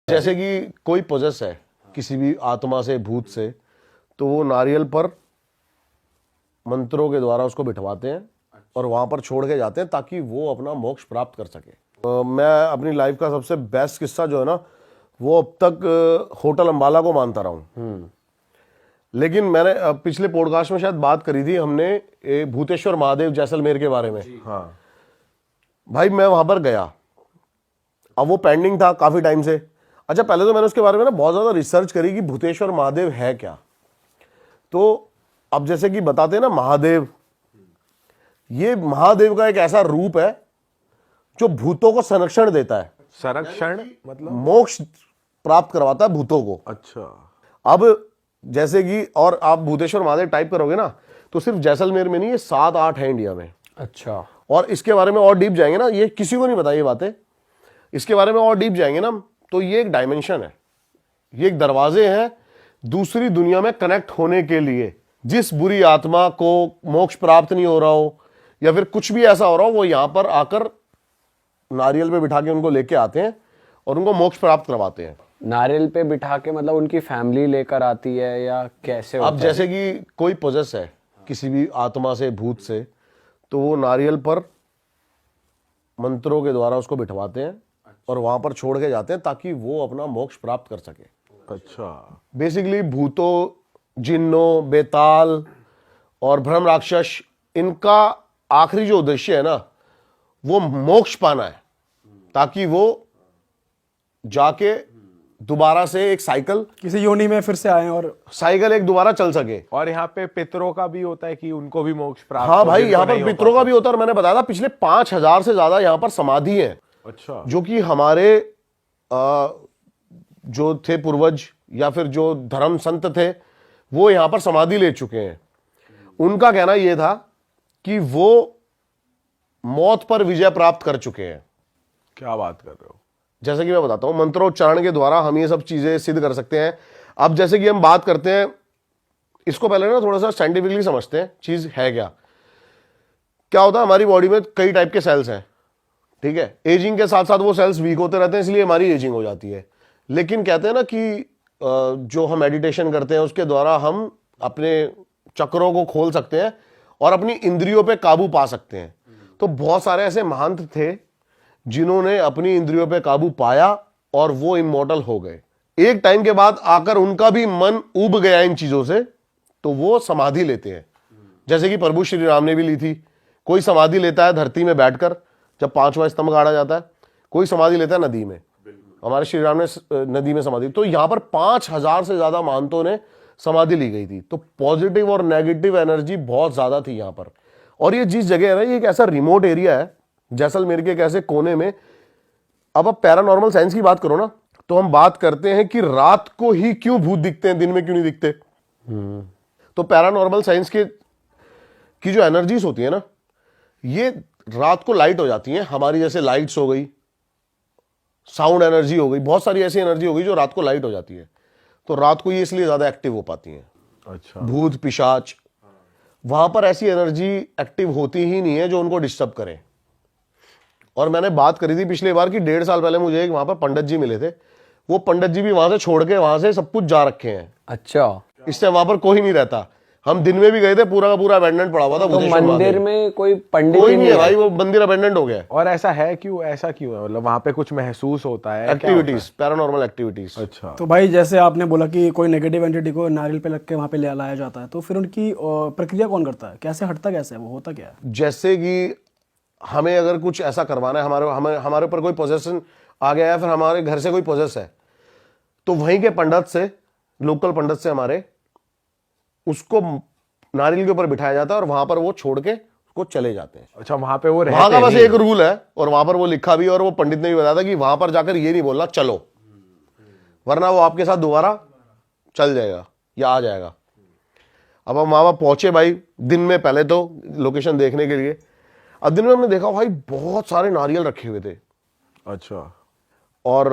जैसे कि कोई पोजेस है किसी भी आत्मा से, भूत से, तो वो नारियल पर मंत्रों के द्वारा उसको बिठवाते हैं और वहां पर छोड़ के जाते हैं ताकि वो अपना मोक्ष प्राप्त कर सके। मैं अपनी लाइफ का सबसे बेस्ट किस्सा जो है ना, वो अब तक होटल अंबाला को मानता रहा हूँ। लेकिन मैंने पिछले पॉडकास्ट में शायद बात करी थी हमने भूतेश्वर महादेव जैसलमेर के बारे में। हाँ भाई, मैं वहां पर गया, अब वो पेंडिंग था काफी टाइम से। अच्छा, पहले तो मैंने उसके बारे में ना बहुत ज्यादा रिसर्च करी कि भूतेश्वर महादेव है क्या। तो अब जैसे कि बताते हैं ना महादेव, ये महादेव का एक ऐसा रूप है जो भूतों को संरक्षण देता है। संरक्षण मतलब मोक्ष प्राप्त करवाता है भूतों को। अच्छा। अब जैसे कि, और आप भूतेश्वर महादेव टाइप करोगे ना तो सिर्फ जैसलमेर में नहीं, ये 7-8 है इंडिया में। अच्छा। और इसके बारे में और डीप जाएंगे ना, ये किसी को नहीं पता ये बातें, इसके बारे में और डीप जाएंगे ना तो ये एक डायमेंशन है, ये एक दरवाजे हैं दूसरी दुनिया में कनेक्ट होने के लिए। जिस बुरी आत्मा को मोक्ष प्राप्त नहीं हो रहा हो या फिर कुछ भी ऐसा हो रहा हो, वो यहां पर आकर नारियल पे बिठा के उनको लेके आते हैं और उनको मोक्ष प्राप्त करवाते हैं। नारियल पे बिठा के मतलब उनकी फैमिली लेकर आती है या कैसे होता अब जैसे कि कोई पोजेस है किसी भी आत्मा से, भूत से, तो वो नारियल पर मंत्रों के द्वारा उसको बिठवाते हैं और वहां पर छोड़ के जाते हैं ताकि वो अपना मोक्ष प्राप्त कर सके। अच्छा। बेसिकली भूतों, जिन्नों, बेताल और भ्रम राक्षस, इनका आखिरी जो उद्देश्य है ना, वो मोक्ष पाना है ताकि वो जाके दोबारा से एक साइकिल, किसी योनि में फिर से आए और साइकिल एक दोबारा चल सके। और यहाँ पे पितरों का भी होता है कि उनको भी मोक्ष प्राप्त हाँ हो, भाई, जिनको यहाँ पर नहीं हो पितरों का पाता। भी होता है। और मैंने बताया था पिछले 5000 से ज्यादा यहाँ पर समाधि है। अच्छा। जो कि हमारे जो थे पूर्वज या फिर जो धर्म संत थे, वो यहां पर समाधि ले चुके हैं। उनका कहना यह था कि वो मौत पर विजय प्राप्त कर चुके हैं। क्या बात कर रहे हो? जैसे कि मैं बताता हूं, मंत्रोच्चारण के द्वारा हम ये सब चीजें सिद्ध कर सकते हैं। अब जैसे कि हम बात करते हैं, इसको पहले ना थोड़ा सा साइंटिफिकली समझते हैं चीज है क्या। क्या होता है, हमारी बॉडी में कई टाइप के सेल्स हैं, ठीक है। एजिंग के साथ साथ वो सेल्स वीक होते रहते हैं, इसलिए हमारी एजिंग हो जाती है। लेकिन कहते हैं ना कि जो हम मेडिटेशन करते हैं उसके द्वारा हम अपने चक्रों को खोल सकते हैं और अपनी इंद्रियों पे काबू पा सकते हैं। तो बहुत सारे ऐसे महंत थे जिन्होंने अपनी इंद्रियों पे काबू पाया और वो इमॉर्टल हो गए। एक टाइम के बाद आकर उनका भी मन उब गया इन चीजों से, तो वो समाधि लेते हैं। जैसे कि प्रभु श्री राम ने भी ली थी। कोई समाधि लेता है धरती में बैठकर, जब 5वां स्तंभ गाड़ा जाता है। कोई समाधि लेता है नदी में, हमारे श्री राम ने नदी में समाधि। तो यहां पर 5000 से ज्यादा महंतों ने समाधि ली गई थी। तो पॉजिटिव और नेगेटिव एनर्जी बहुत ज्यादा थी यहां पर। और ये जिस जगह है ना, ये एक ऐसा रिमोट एरिया है जैसलमेर के एक ऐसे कोने में। अब आप पैरानॉर्मल साइंस की बात करो ना, तो हम बात करते हैं कि रात को ही क्यों भूत दिखते हैं, दिन में क्यों नहीं दिखते। तो पैरानॉर्मल साइंस के की जो एनर्जीज होती है ना, ये रात को लाइट हो जाती हैं। हमारी जैसे लाइट्स हो गई, साउंड एनर्जी हो गई, बहुत सारी ऐसी एनर्जी हो गई जो रात को लाइट हो जाती है। तो रात को ये इसलिए ज्यादा एक्टिव हो पाती हैं। अच्छा। भूत पिशाच, वहां पर ऐसी एनर्जी एक्टिव होती ही नहीं है जो उनको डिस्टर्ब करे। और मैंने बात करी थी पिछली बार कि 1.5 साल पहले मुझे एक वहां पर पंडित जी मिले थे। वो पंडित जी भी वहां से छोड़ के वहां से सब कुछ जा रखे हैं। अच्छा। इससे वहां पर कोई नहीं रहता। हम दिन में भी गए थे, पूरा का पूरा अबेंडेंट पड़ा हुआ था। तो भूतेश्वर मंदिर महादेव में कोई पंडित कोई ही नहीं है भाई, वो मंदिर अबेंडेंट हो गया है। और ऐसा है क्यों? ऐसा क्यों है? मतलब वहां पे कुछ महसूस होता है? क्या होता एक्टिविटीज, पैरानॉर्मल एक्टिविटीज। है? अच्छा। तो भाई जैसे आपने बोला कि कोई नेगेटिव एंटिटी को नारियल पे लग के वहां पे ले लाया जाता है, तो फिर उनकी प्रक्रिया कौन करता है? कैसे हटता, कैसे है वो, होता क्या है? जैसे कि हमें अगर कुछ ऐसा करवाना है, हमारे ऊपर कोई पोजेशन आ गया है, फिर हमारे घर से कोई पोजेस है, तो वहीं के पंडित से, लोकल पंडित से हमारे, उसको नारियल के ऊपर बिठाया जाता है और वहां पर वो छोड़ के उसको चले जाते हैं। अच्छा, वहां पे वो रहते वहां का बस नहीं? एक रूल है और वहां पर वो लिखा भी है, और वो पंडित ने भी बताया था कि वहां पर जाकर ये नहीं बोलना चलो, वरना वो आपके साथ दोबारा चल जाएगा या आ जाएगा। अब हम वहां पहुंचे भाई दिन में, पहले तो लोकेशन देखने के लिए। अब दिन में हमने देखा भाई बहुत सारे नारियल रखे हुए थे। अच्छा। और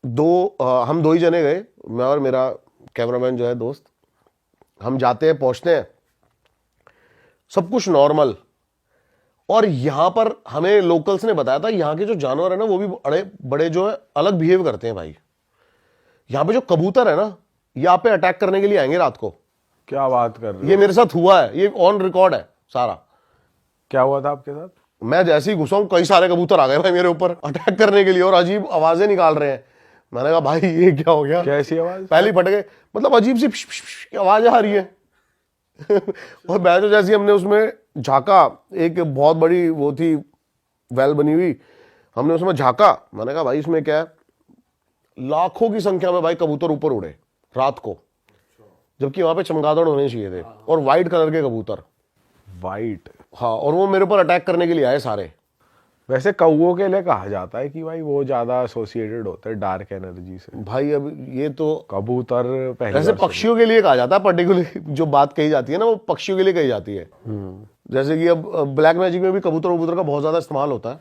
हम 2 ही जने गए, मैं और मेरा कैमरामैन जो है दोस्त। हम जाते हैं, पहुंचते हैं, सब कुछ नॉर्मल। और यहाँ पर हमें लोकल्स ने बताया था यहाँ के जो जानवर है ना वो भी बड़े बड़े जो है अलग बिहेव करते हैं भाई। यहाँ पे जो कबूतर है ना यहाँ पे अटैक करने के लिए आएंगे रात को। क्या बात कर रहे ये हो? मेरे साथ हुआ है, ये ऑन रिकॉर्ड है सारा। क्या हुआ था आपके साथ? मैं जैसे ही घुसा हूं कई सारे कबूतर आ गए भाई मेरे ऊपर अटैक करने के लिए और अजीब आवाजें निकाल रहे हैं। मैंने कहा भाई ये क्या हो गया? कैसी आवाज? पहली फट गए, मतलब अजीब सी पिश पिश पिश की आवाज आ रही है। और मैं तो जैसे ही हमने उसमें झांका, एक बहुत बड़ी वो थी वेल बनी हुई, हमने उसमें झांका, मैंने कहा भाई इसमें क्या है? लाखों की संख्या में भाई कबूतर ऊपर उड़े रात को, जबकि वहां पे चमगादड़ होने चाहिए थे और व्हाइट कलर के कबूतर। वाइट? हाँ, और वो मेरे ऊपर अटैक करने के लिए आए सारे। वैसे कौओं के लिए कहा जाता है कि भाई वो ज्यादा एसोसिएटेड होते हैं डार्क एनर्जी से। भाई अब ये तो कबूतर पहले वैसे पक्षियों के लिए कहा जाता है, पर्टिकुलर जो बात कही जाती है ना वो पक्षियों के लिए कही जाती है। जैसे कि अब ब्लैक मैजिक में भी कबूतर वबूतर का बहुत ज्यादा इस्तेमाल होता है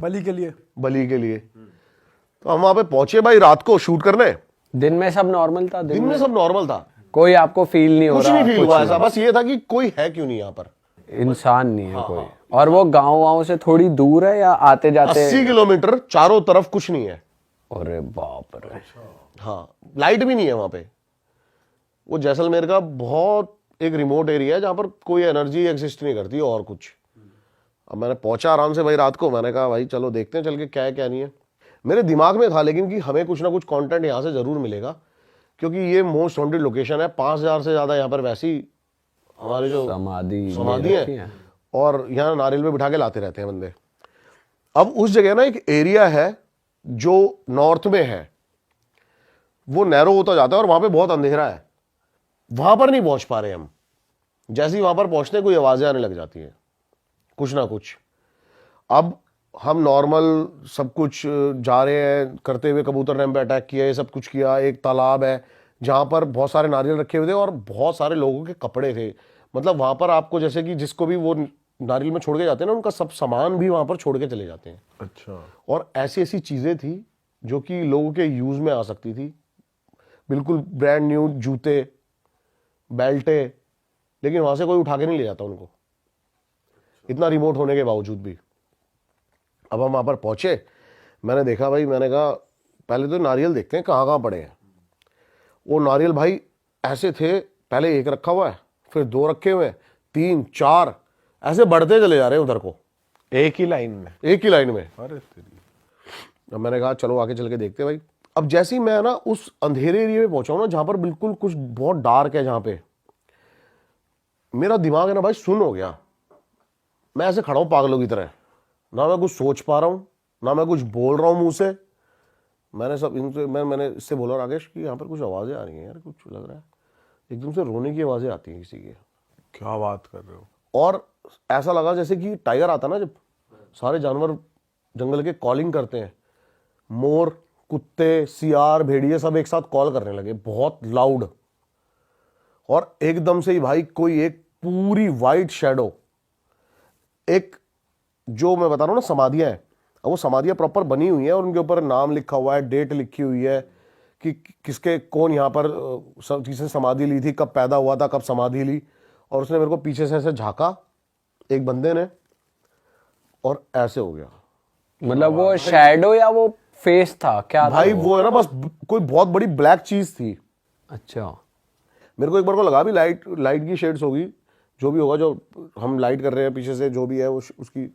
बलि के लिए। बलि के लिए। तो हम वहां पे पहुंचे भाई रात को शूट करने। दिन में सब नॉर्मल था? दिन में सब नॉर्मल था, कोई आपको फील नहीं हो कुछ रहा? नहीं फील हुआ ऐसा, बस ये था कि कोई है क्यों नहीं यहाँ पर। इंसान नहीं है कोई। और वो गाँव से थोड़ी दूर है या आते जाते? 80 किलोमीटर चारों तरफ कुछ नहीं है। अरे बाप रे। हाँ, लाइट भी नहीं है वहां पे। वो जैसलमेर का बहुत एक रिमोट एरिया है जहां पर कोई एनर्जी एग्जिस्ट नहीं करती और कुछ। अब मैंने पहुंचा आराम से भाई रात को, मैंने कहा भाई चलो देखते हैं चल के क्या है क्या नहीं है। मेरे दिमाग में था लेकिन कि हमें कुछ ना कुछ कंटेंट यहाँ से जरूर मिलेगा, क्योंकि ये मोस्ट वांटेड लोकेशन है। 5000 से ज्यादा यहाँ पर वैसी हमारे जो समाधि है और यहाँ नारियल में बिठा के लाते रहते हैं बंदे। अब उस जगह ना एक एरिया है जो नॉर्थ में है, वो नैरो होता जाता है और वहां पे बहुत अंधेरा है, वहां पर नहीं पहुंच पा रहे हम। जैसे ही वहां पर पहुंचते हैं कोई आवाजें आने लग जाती हैं कुछ ना कुछ। अब हम नॉर्मल सब कुछ जा रहे हैं करते हुए, कबूतर ने हम पे अटैक किया, ये सब कुछ किया। एक तालाब है जहां पर बहुत सारे नारियल रखे हुए थे और बहुत सारे लोगों के कपड़े थे। मतलब वहां पर आपको जैसे कि जिसको भी वो नारियल में छोड़ के जाते हैं ना, उनका सब सामान भी वहां पर छोड़ के चले जाते हैं। अच्छा। और ऐसी ऐसी चीजें थी जो कि लोगों के यूज में आ सकती थी, बिल्कुल ब्रांड न्यू जूते, बेल्टे, लेकिन वहां से कोई उठा के नहीं ले जाता उनको, इतना रिमोट होने के बावजूद भी। अब हम वहां पर पहुंचे, मैंने देखा भाई, मैंने कहा पहले तो नारियल देखते हैं कहाँ कहाँ पड़े हैं। वो नारियल भाई ऐसे थे, पहले एक रखा हुआ है, फिर 2 रखे हुए हैं, 3 4 ऐसे बढ़ते चले जा रहे हैं उधर को, एक ही लाइन में? एक ही लाइन में। अरे तेरी। अब मैंने कहा चलो आगे चल के देखते हैं भाई। अब जैसे ही मैं ना उस अंधेरे एरिया में पहुंचा हूं ना, जहां पर बिल्कुल कुछ बहुत डार्क है, जहां पे मेरा दिमाग है ना भाई सुन हो गया। मैं ऐसे खड़ा हूं पागलों की तरह, ना मैं कुछ सोच पा रहा हूं ना मैं कुछ बोल रहा हूं मुंह से। मैंने सब इनसे मैंने इससे बोला राकेश कि यहाँ पर कुछ आवाजें आ रही हैं यार, कुछ लग रहा है, एकदम से रोने की आवाजें आती हैं किसी की। क्या बात कर रहे हो? और ऐसा लगा जैसे कि टाइगर आता ना, जब सारे जानवर जंगल के कॉलिंग करते हैं, मोर, कुत्ते, सियार, भेड़िए सब एक साथ कॉल करने लगे बहुत लाउड। और एकदम से ही भाई कोई एक पूरी वाइट शैडो, एक जो मैं बता रहा हूं ना समाधियां हैं, वो समाधियां प्रॉपर बनी हुई हैं और उनके ऊपर नाम लिखा हुआ है, डेट लिखी हुई है कि किसके कौन यहाँ पर सब चीजें समाधि ली थी, कब पैदा हुआ था, कब समाधि ली। और उसने मेरे को पीछे से ऐसे झांका एक बंदे ने और ऐसे हो गया। मतलब वो शैडो या वो फेस था क्या भाई था वो है ना बस कोई बहुत बड़ी ब्लैक चीज थी। अच्छा। मेरे को एक बार को लगा भी लाइट की शेड्स होगी, जो भी होगा, जो हम लाइट कर रहे हैं पीछे से जो भी है वो उसकी,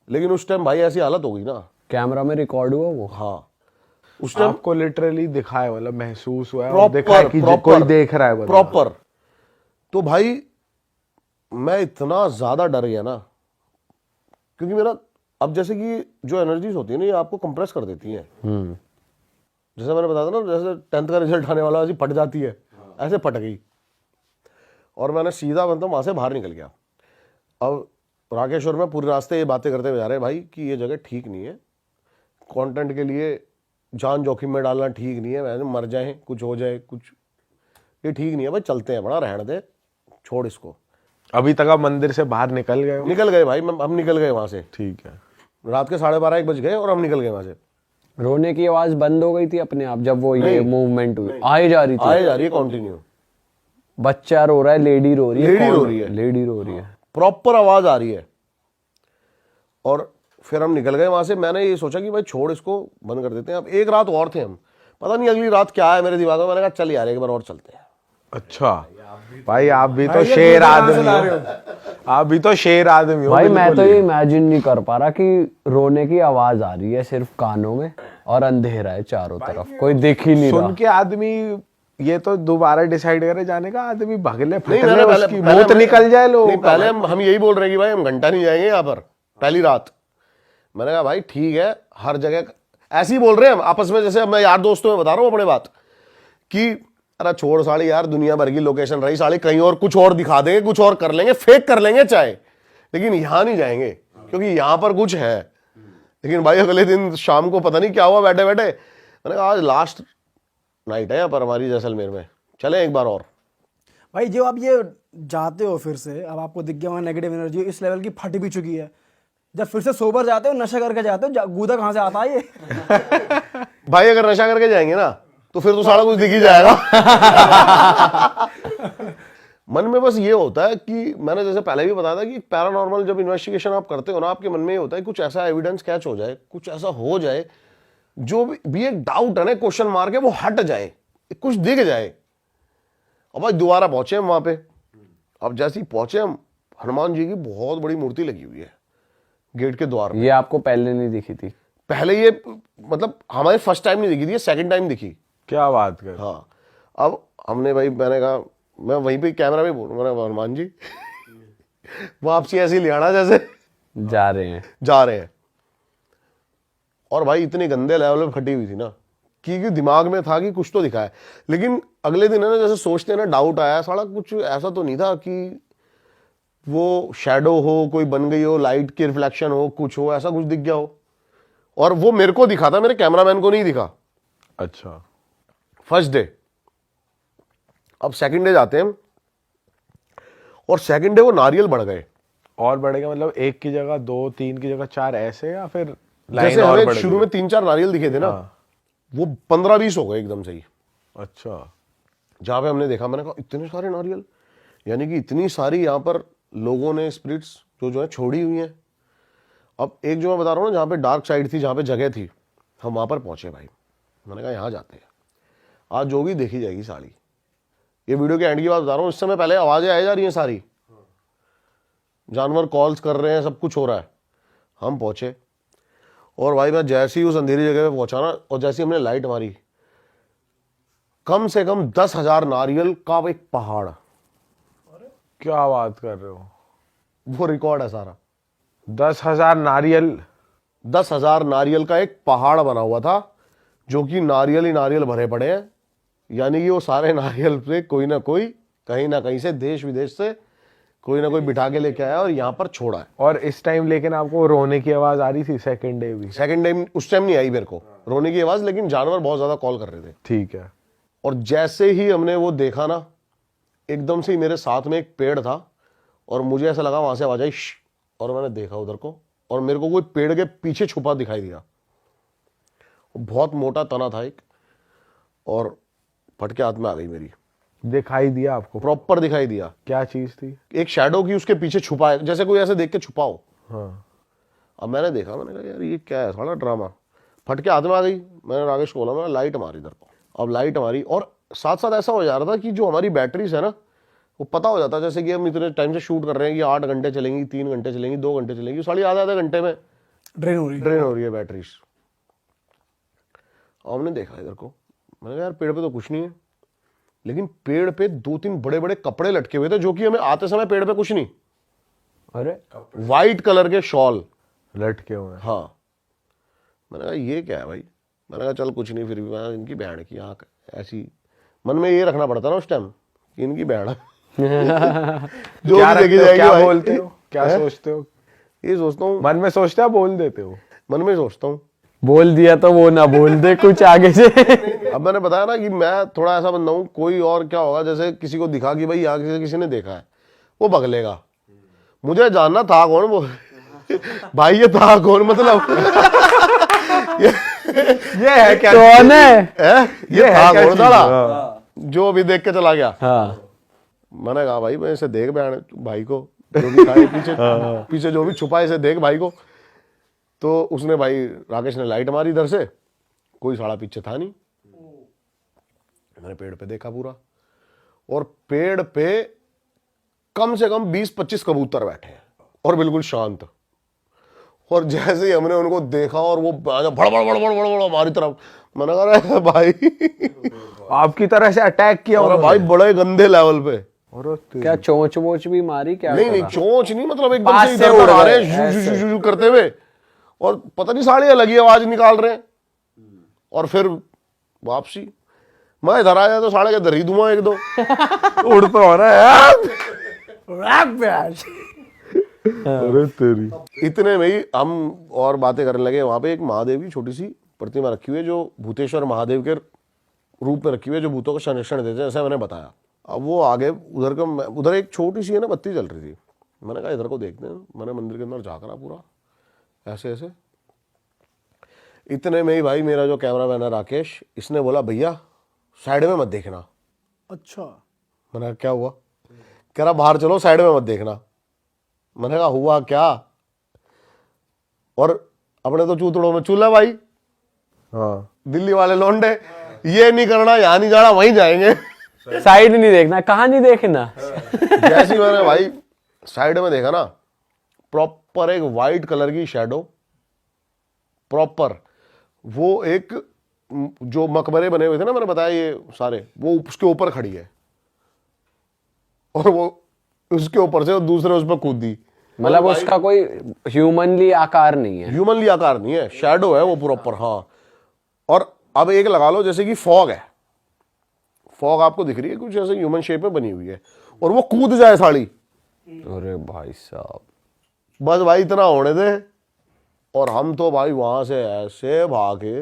लेकिन उस टाइम भाई ऐसी हालत हो गई ना। कैमरा में रिकॉर्ड हुआ वो? हाँ, उस टाइम आपको लिटरली दिखाया, मतलब महसूस हुआ है और देखा है कि कोई देख रहा है प्रॉपर। तो भाई मैं इतना ज्यादा डर गया ना, क्योंकि मेरा अब जैसे कि जो एनर्जीज होती है ना, ये आपको कंप्रेस कर देती हैं। जैसे मैंने बताया था ना, जैसे 10th का रिजल्ट आने वाला ऐसी फट जाती है, ऐसे फट गई। और मैंने सीधा मतलब वहां से बाहर निकल गया। अब राकेश और मैं पूरे रास्ते ये बातें करते हुए जा रहे हैं भाई कि ये जगह ठीक नहीं है, कंटेंट के लिए जान जोखिम में डालना ठीक नहीं है, मैंने मर जाए कुछ हो जाए कुछ, ये ठीक नहीं है भाई, चलते हैं, बड़ा रहने दे, छोड़ इसको। अभी तक आप मंदिर से बाहर निकल गए हो? निकल गए भाई, हम निकल गए वहां से। ठीक है। रात के 12:30-1 बज गए और हम निकल गए वहां से। रोने की आवाज बंद हो गई थी अपने आप जब वो ये मूवमेंट हुई? आए जा रही है कंटिन्यू। बच्चा रो रहा है, लेडी रो रही है? लेडी रो रही है, लेडी रो रही है। प्रॉपर आवाज आ रही है। और फिर हम निकल गए वहां से। मैंने ये सोचा कि भाई छोड़, इसको बंद कर देते हैं। अब एक रात और थे हम, पता नहीं अगली रात क्या है मेरे दिमाग में। मैंने कहा चल यार एक बार और चलते हैं। अच्छा भाई, आप भी तो भाई, ये शेर दूसरा कहाँ से आदमी ला हो। रहे हो? आप भी तो शेर आदमी हो। भाई मैं बिल्कुल तो ये ही। इमेजिन नहीं कर पा रहा कि रोने की आवाज आ रही है सिर्फ कानों में और अंधेरा है चारों तरफ, कोई दिख ही नहीं रहा। सुन के आदमी ये तो दोबारा डिसाइड करे जाने का, आदमी भगले नहीं, फटले मैंने पहले उसकी पहले मौत हमने- निकल जाए लोगों नहीं, का। पहले हम यही बोल रहे हैं कि भाई हम घंटा नहीं जाएंगे यहाँ पर पहली रात। मैंने कहा भाई ठीक है, हर जगह ऐसे ही बोल रहे हैं हम आपस में, जैसे अब मैं यार दोस्तों में बता रहा हूँ अपने बात कि अरे छोड़ साली यार, दुनिया भर की लोकेशन रही साली, कहीं और कुछ और दिखा देंगे, कुछ और कर लेंगे, फेक कर लेंगे चाहे, लेकिन यहां नहीं जाएंगे क्योंकि यहां पर कुछ है। लेकिन भाई अगले दिन शाम को पता नहीं क्या हुआ, बैठे बैठे मैंने कहा आज लास्ट नाइट है यहाँ पर हमारी जैसलमेर में, चले एक बार और। भाई जो आप ये जाते हो फिर से, अब आपको दिख गया वहाँ नेगेटिव एनर्जी इस लेवल की फट भी चुकी है, जब फिर से सोबर जाते हो, नशा करके जाते हो, गूदा कहाँ से आता है ये? भाई अगर नशा करके जाएंगे ना तो फिर तो सारा कुछ दिख ही जाएगा। मन में बस ये होता है कि मैंने जैसे पहले भी बताया था कि पैरानॉर्मल जब इन्वेस्टिगेशन आप करते हो ना, आपके मन में ये होता है कुछ ऐसा एविडेंस कैच हो जाए, कुछ ऐसा हो जाए जो भी एक डाउट है ना, क्वेश्चन मार के वो हट जाए, कुछ दिख जाए। अब भाई दोबारा पहुंचे हम वहां पे। अब जैसे ही पहुंचे हम, हनुमान जी की बहुत बड़ी मूर्ति लगी हुई है गेट के द्वार में। ये आपको पहले नहीं दिखी थी? पहले ये मतलब हमारे फर्स्ट टाइम नहीं दिखी थी, ये सेकंड टाइम दिखी। क्या बात कर। हाँ, अब हमने भाई, मैंने कहा मैं वहीं पे कैमरा में बोलूँ, मैंने कहा हनुमान जी वापसी ऐसी ले आना जैसे जा रहे हैं। जा रहे हैं। और भाई इतनी गंदे लेवल पे फटी हुई थी ना कि दिमाग में था कि कुछ तो दिखा है, लेकिन अगले दिन है ना जैसे सोचते हैं ना, डाउट आया साला कुछ ऐसा तो नहीं था कि वो शैडो हो, कोई बन गई हो, लाइट की रिफ्लेक्शन हो, कुछ हो, ऐसा कुछ दिख गया हो। और वो मेरे को दिखा था, मेरे कैमरामैन को नहीं दिखा। अच्छा, फर्स्ट डे। अब सेकंड डे जाते हैं और सेकंड डे वो नारियल बढ़ गए। और बढ़ेगा मतलब एक की जगह 2, 3 की जगह 4 ऐसे, या फिर लाइन जैसे और हमें बढ़ शुरू गई? में 3-4 नारियल दिखे थे ना, हाँ। वो 15-20 हो गए एकदम से ही। अच्छा, जहां पे हमने देखा, मैंने कहा इतने सारे नारियल, यानी कि इतनी सारी यहाँ पर लोगों ने स्पिरिट्स जो है छोड़ी हुई हैं। अब एक जो मैं बता रहा हूँ ना, जहाँ पे डार्क साइड थी, जहाँ पे जगह थी, हम वहां पर पहुंचे भाई। मैंने कहा यहाँ जाते हैं, आज जो भी देखी जाएगी साड़ी। ये वीडियो के एंड की बात बता रहा हूँ, इस समय पहले आवाजें आ जा रही हैं सारी, जानवर कॉल्स कर रहे हैं, सब कुछ हो रहा है। हम पहुंचे और भाई मैं जैसे ही उस अंधेरी जगह पे पहुंचा ना, और जैसे ही हमने लाइट मारी, कम से कम 10,000 नारियल का एक पहाड़। क्या बात कर रहे हो? वो रिकॉर्ड है सारा। 10,000 नारियल? 10,000 नारियल का एक पहाड़ बना हुआ था, जो कि नारियल ही नारियल भरे पड़े हैं। यानी कि वो सारे नारियल पे कोई ना कोई, कहीं ना कहीं से, देश विदेश से कोई ना कोई बिठा के लेके आया और यहाँ पर छोड़ा है। और इस टाइम लेकिन आपको रोने की आवाज आ रही थी सेकंड डे भी? सेकंड टाइम उस टाइम नहीं आई मेरे को रोने की आवाज, लेकिन जानवर बहुत ज्यादा कॉल कर रहे थे। ठीक है। और जैसे ही हमने वो देखा ना, एकदम से ही मेरे साथ में एक पेड़ था और मुझे ऐसा लगा वहां से आवाज आई "श्श", और मैंने देखा उधर को, और मेरे को कोई पेड़ के पीछे छुपा दिखाई दिया। बहुत मोटा तना था एक, और फटके हाथ में आ गई मेरी। दिखाई दिया आपको? प्रॉपर दिखाई दिया। क्या चीज थी? एक शैडो की उसके पीछे छुपा है, जैसे कोई ऐसे देख के छुपा हो। हाँ। अब मैंने देखा, मैंने कहा यार ये क्या है, साला ड्रामा। फटके हाथ में आ गई। मैंने राकेश को बोला, मैंने लाइट मारी इधर को। अब लाइट मारी, और साथ साथ ऐसा हो जा रहा था कि जो हमारी बैटरीज है ना, वो पता हो जाता है जैसे कि हम इतने टाइम से शूट कर रहे हैं कि 8 घंटे चलेंगी, 3 घंटे चलेंगी, 2 घंटे चलेंगी, साढ़े आधे घंटे में ड्रेन हो रही है। ड्रेन हो रही है बैटरीज। हमने देखा इधर को, मैंने कहा यार पेड़ पे तो कुछ नहीं है, लेकिन पेड़ पे 2-3 बड़े बड़े कपड़े लटके हुए थे, जो कि हमें आते समय पेड़ पे कुछ नहीं, अरे व्हाइट कलर के शॉल लटके हुए हैं। हाँ। मैंने कहा ये क्या है भाई। मैंने कहा चल कुछ नहीं, फिर भी मैं इनकी बहन की आँख ऐसी, मन में ये रखना पड़ता ना उस टाइम कि इनकी बहन जो क्या भी देखी रखते हो? जाएगी क्या भाई। बोलते हो? क्या सोचते हो? ये सोचता हूँ, मन में सोचते हो, बोल देते हो? मन में सोचता हूँ। बोल दिया तो वो ना बोल दे कुछ आगे से। अब मैंने बताया ना कि मैं थोड़ा ऐसा बंदा हूँ, कोई और क्या होगा, जैसे किसी को दिखा कि भाई यहाँ किसी ने देखा है, वो भगलेगा। मुझे जानना था कौन वो भाई, ये था कौन, मतलब ये है क्या? कौन है? ये था क्या कौन चीज़? साला हाँ। जो अभी देख के चला गया। हाँ मैंने कहा भाई मैं इसे देख बहन भाई को, जो भी था ये पीछे पीछे जो भी छुपा है, इसे देख भाई को। तो उसने भाई राकेश ने लाइट मारी इधर से, कोई साड़ा पीछे था नहीं। मैंने पेड़ पे देखा पूरा, और पेड़ पे कम से कम 20-25 कबूतर बैठे हैं और बिल्कुल शांत। और जैसे ही हमने उनको देखा और वो भड़ भड़ भड़ भड़ भड़ भड़ हमारी तरफ, मैंने कहा भाई आपकी तरह से अटैक किया और उन्होंने। भाई बड़े गंदे लेवल पे। और क्या चोंच वोच भी मारी क्या? नहीं नहीं, चोंच नहीं, मतलब एकदम पास से से इधर उड़ आ गए, रहे हैं जू जू जू जू करते हुए, और पता नहीं साढ़े अलग ही आवाज निकाल रहे हैं। और फिर वापसी, मैं इधर आया तो साढ़े के इधर ही दूंगा एक दो। उड़ तो हो रहा है। रैप पे आज। अरे तेरी। इतने में ही हम और बातें करने लगे। वहां पे एक महादेव की छोटी सी प्रतिमा रखी हुई है जो भूतेश्वर महादेव के रूप में रखी हुई है, जो भूतों का संरक्षण देते हैं, ऐसा मैंने बताया। अब वो आगे उधर का, उधर एक छोटी सी है ना बत्ती जल रही थी। मैंने कहा इधर को देखते हैं। मैंने मंदिर के अंदर झाँक रहा पूरा ऐसे ऐसे। इतने में ही भाई मेरा जो कैमरा मैन है राकेश, इसने बोला भैया साइड में मत देखना। अच्छा, मैंने कहा क्या हुआ? कह रहा बाहर चलो, साइड में मत देखना। मैंने कहा हुआ क्या? और अपने तो चूतड़ों में चूल्हा भाई, हाँ। दिल्ली वाले लौंडे, ये नहीं करना, यहाँ नहीं जाना, वहीं जाएंगे। साइड नहीं देखना, कहाँ नहीं देखना। जैसे ही मैंने भाई साइड में देखा ना, प्रॉपर एक वाइट कलर की शैडो, प्रॉपर वो एक जो मकबरे बने हुए थे ना, मैंने बताया ये सारे, वो उसके ऊपर खड़ी है, और वो उसके ऊपर से दूसरे उस पर कूद दी। मतलब उसका कोई ह्यूमनली आकार नहीं है। ह्यूमनली आकार नहीं है, शैडो है वो प्रॉपर। हाँ, और अब एक लगा लो जैसे कि फॉग है, फॉग आपको दिख रही है कुछ ऐसे ह्यूमन शेप में बनी हुई है, और वो कूद जाए साड़ी। अरे भाई साहब, बस भाई इतना होने दे, और हम तो भाई वहां से ऐसे भागे।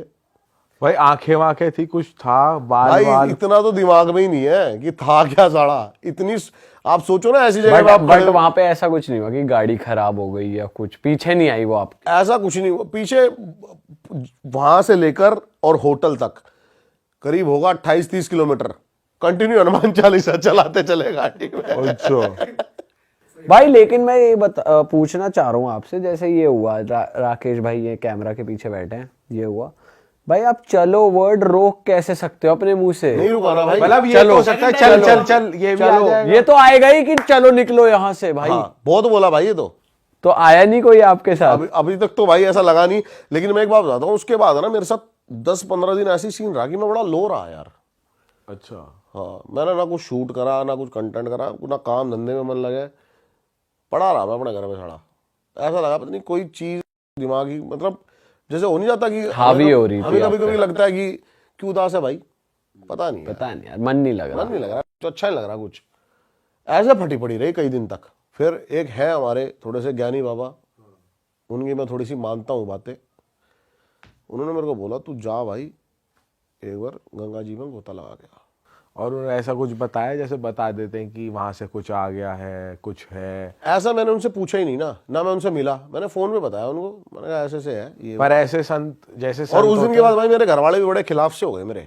भाई आंखें वाखें थी, कुछ था, बाल भाई बाल। इतना तो दिमाग में ही नहीं है कि था क्या साड़ा। इतनी आप सोचो ना ऐसी जगह पे आप बट खड़े हो। वहां पे ऐसा कुछ नहीं हुआ कि गाड़ी खराब हो गई या कुछ पीछे नहीं आई वो आप? ऐसा कुछ नहीं हुआ। पीछे वहां से लेकर और होटल तक करीब होगा 28-30 किलोमीटर कंटिन्यू हनुमान चालीसा चलाते चले गाड़ी में। अच्छा। भाई लेकिन मैं ये पूछना चाह रहा हूँ आपसे, जैसे ये हुआ राकेश भाई ये कैमरा के पीछे बैठे हैं, ये हुआ भाई, आप चलो वर्ड रोक कैसे सकते हो अपने मुंह से? नहीं रुका ना भाई। मतलब ये चलो, तो हो सकता है चल चल चल, ये भी आ चलो, जाएगा। ये तो आएगा ही कि चलो निकलो यहाँ से भाई। हाँ, बहुत बोला भाई ये तो आया नहीं कोई आपके साथ? अभी तक तो भाई ऐसा लगा नहीं। लेकिन मैं एक बात बताता हूँ, उसके बाद है ना मेरे साथ 10-15 दिन ऐसी सीन रहा कि मैं बड़ा लो रहा यार। अच्छा। हाँ, मैंने ना कुछ शूट करा, ना कुछ कंटेंट करा, ना काम धंधे में मन लगे, पड़ा रहा मैं अपने घर में साड़ा। ऐसा लगा पता नहीं कोई चीज दिमागी, मतलब जैसे हो नहीं जाता कि हावी हो रही थी हमें कभी आप पे। कभी लगता है कि क्यों उदास है भाई, पता नहीं यार, पता नहीं यार, मन नहीं लग रहा। मन नहीं लग रहा, तो अच्छा नहीं लग रहा कुछ। ऐसे फटी पड़ी रही कई दिन तक। फिर एक है हमारे थोड़े से ज्ञानी बाबा, उनकी मैं थोड़ी सी मानता हूँ बातें। उन्होंने मेरे को बोला तू जा भाई एक बार गंगा जी में गोता लगा के आ। और उन्होंने ऐसा कुछ बताया जैसे बता देते हैं कि वहां से कुछ आ गया है, कुछ है? ऐसा मैंने उनसे पूछा ही नहीं ना मैं उनसे मिला, मैंने फोन पे बताया उनको, मैंने कहा ऐसे से है ये। पर ऐसे संत जैसे संत और उस दिन होते के बाद भाई मेरे घर वाले भी बड़े खिलाफ से हो गए मेरे,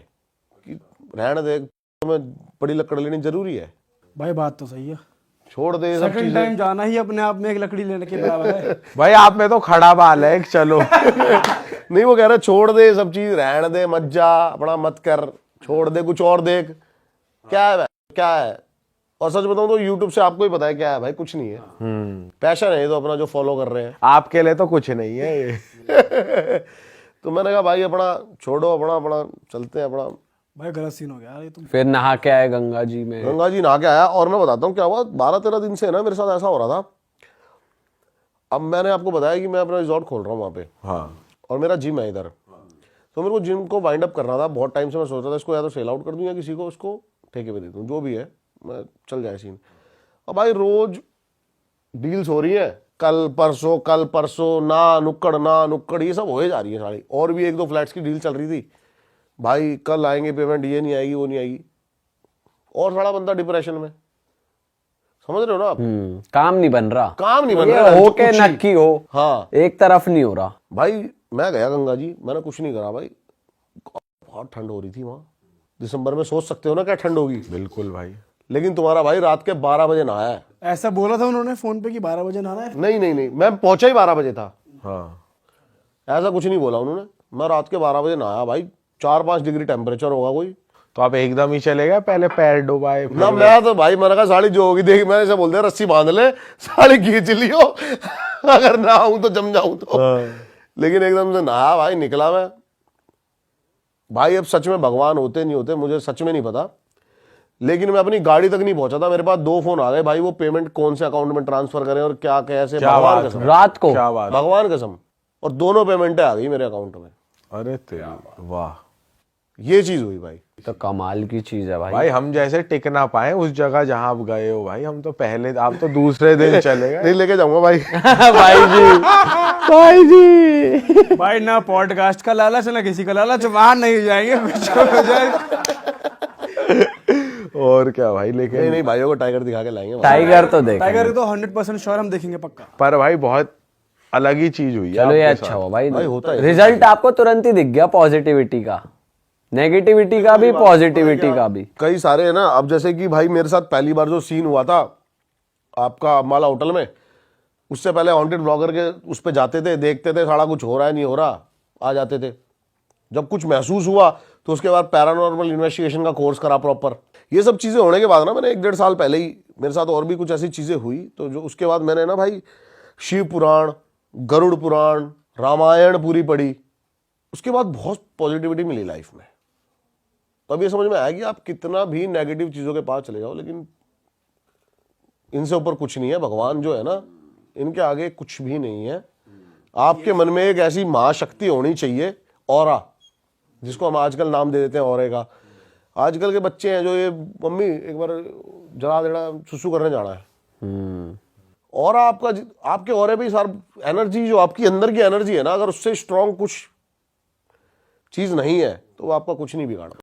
कि रहने दे, तुम्हें बड़ी लकड़ लेनी जरूरी है, भाई बात तो सही है। छोड़ दे ये सब सेकंड चीजें। टाइम जाना ही अपने आप में एक लकड़ी लेने के बराबर है। भाई आप में तो खड़ा बाल है, चलो। नहीं, वो कह रहे छोड़ दे ये सब चीज, रहने दे, मत जा, अपना मत कर, छोड़ दे, कुछ और देख। क्या है भाई, क्या है? और सच बताऊं तो YouTube से आपको ही पता है क्या है भाई, कुछ नहीं है। पैशन है ये तो अपना जो फॉलो कर रहे हैं। आपके लिए तो कुछ नहीं है ये। तो मैंने कहा भाई अपना छोड़ो, अपना अपना चलते हैं अपना। भाई गलत सीन हो गया यार ये तो। फिर नहा के आए गंगा जी में? गंगा जी नहा के आया, और मैं बताता हूँ क्या हुआ। 12-13 दिन से ना मेरे साथ ऐसा हो रहा था। अब मैंने आपको बताया कि मैं अपना रिजॉर्ट खोल रहा हूँ वहाँ पे, हाँ। और मेरा जिम है इधर। तो मेरे को जिम को वाइंड अप करना था बहुत टाइम से। मैं सोच रहा था इसको या तो सेल आउट कर दूं या किसी को उसको ठेके पे दे दूं, जो भी है मैं चल जाए सीन। अब भाई रोज डील्स हो रही है, कल परसों ना नुक्कड़ ये सब होए जा रही है सारी। और भी 1-2 फ्लैट्स की डील चल रही थी भाई, कल आएंगे पेमेंट, ये नहीं आएगी वो नहीं आएगी, और सारा बंदा डिप्रेशन में। समझ रहे हो ना आप? काम नहीं बन रहा, काम नहीं बन ये रहा है, हो तो के कुछ ही। नक्की हो, हाँ एक तरफ नहीं हो रहा। भाई मैं गया गंगा जी, मैंने कुछ नहीं करा भाई। बहुत ठंड हो रही थी वहां, दिसंबर में सोच सकते हो ना क्या ठंड होगी। बिल्कुल भाई। लेकिन तुम्हारा भाई रात के 12 बजे नहाया है। ऐसा बोला था उन्होंने फोन पे कि 12 बजे नहाना है। नहीं, मैं पहुंचा ही 12 बजे था। हाँ। ऐसा कुछ नहीं बोला उन्होंने। मैं रात के 12 बजे नहाया भाई, 4-5 डिग्री टेम्परेचर होगा कोई तो आप एकदम ही चले गए, पहले पैर डुबाए ना। मैं तो भाई मैंने कहा साड़ी जो होगी देख, मैंने ऐसे बोल दिया रस्सी बांध ले, साड़ी खींच लियो अगर ना आऊं तो जम जाऊं तो। लेकिन एकदम से नहा भाई, निकला मैं भाई। अब सच में भगवान होते नहीं होते मुझे सच में नहीं पता, लेकिन मैं अपनी गाड़ी तक नहीं पहुंचा था, मेरे पास 2 फोन आ गए भाई। वो पेमेंट कौन से अकाउंट में ट्रांसफर करें और क्या कैसे, भगवान कसम, रात को क्या बात, भगवान कसम। और दोनों पेमेंटें आ गई मेरे अकाउंट में। अरे तेरी वाह, ये चीज हुई भाई। तो कमाल की चीज है भाई। भाई हम जैसे टिक ना पाए उस जगह जहां आप गए हो भाई, हम तो पहले, आप तो दूसरे दिन चले गए। नहीं लेके जाऊंगा भाई भाई जी, भाई जी। भाई ना पॉडकास्ट का लालच ना किसी का लालच, वहां नहीं जाएंगे कुछ हो जाए। और क्या भाई, लेकिन नहीं भाइयों को टाइगर दिखा के लाएंगे। टाइगर तो देख, टाइगर तो 100% श्योर हम देखेंगे पक्का। पर भाई बहुत अलग ही चीज हुई है चलो ये आपके अच्छा साथ। हुआ भाई, होता है। रिजल्ट आपको तुरंत ही दिख गया, पॉजिटिविटी का, नेगेटिविटी का भी, पॉजिटिविटी का भी। कई सारे है ना। अब जैसे कि भाई मेरे साथ पहली बार जो सीन हुआ था आपका अम्बाला होटल में, उससे पहले हॉन्टेड ब्लॉगर के उस पे जाते थे, देखते थे सारा कुछ हो रहा है नहीं हो रहा, आ जाते थे। जब कुछ महसूस हुआ तो उसके बाद पैरानॉर्मल इन्वेस्टिगेशन का कोर्स करा प्रॉपर। ये सब चीजें होने के बाद ना, मैंने 1-1.5 साल पहले ही मेरे साथ और भी कुछ ऐसी चीजें हुई, तो जो उसके बाद मैंने ना भाई शिव पुराण, गरुड़ पुराण, रामायण पूरी पढ़ी। उसके बाद बहुत पॉजिटिविटी मिली लाइफ में। तो अब ये समझ में आया कि आप कितना भी नेगेटिव चीजों के पास चले जाओ, लेकिन इनसे ऊपर कुछ नहीं है। भगवान जो है ना, इनके आगे कुछ भी नहीं है। आपके मन में एक ऐसी महाशक्ति होनी चाहिए, ऑरा, जिसको हम आजकल नाम दे देते हैं ऑरे का। आजकल के बच्चे हैं जो ये मम्मी एक बार जला देना, सुसु करने जाना है, और आपका आपके ऑरे पे सार एनर्जी, जो आपकी अंदर की एनर्जी है ना, अगर उससे स्ट्रांग कुछ चीज नहीं है तो वो आपका कुछ नहीं बिगाड़ा।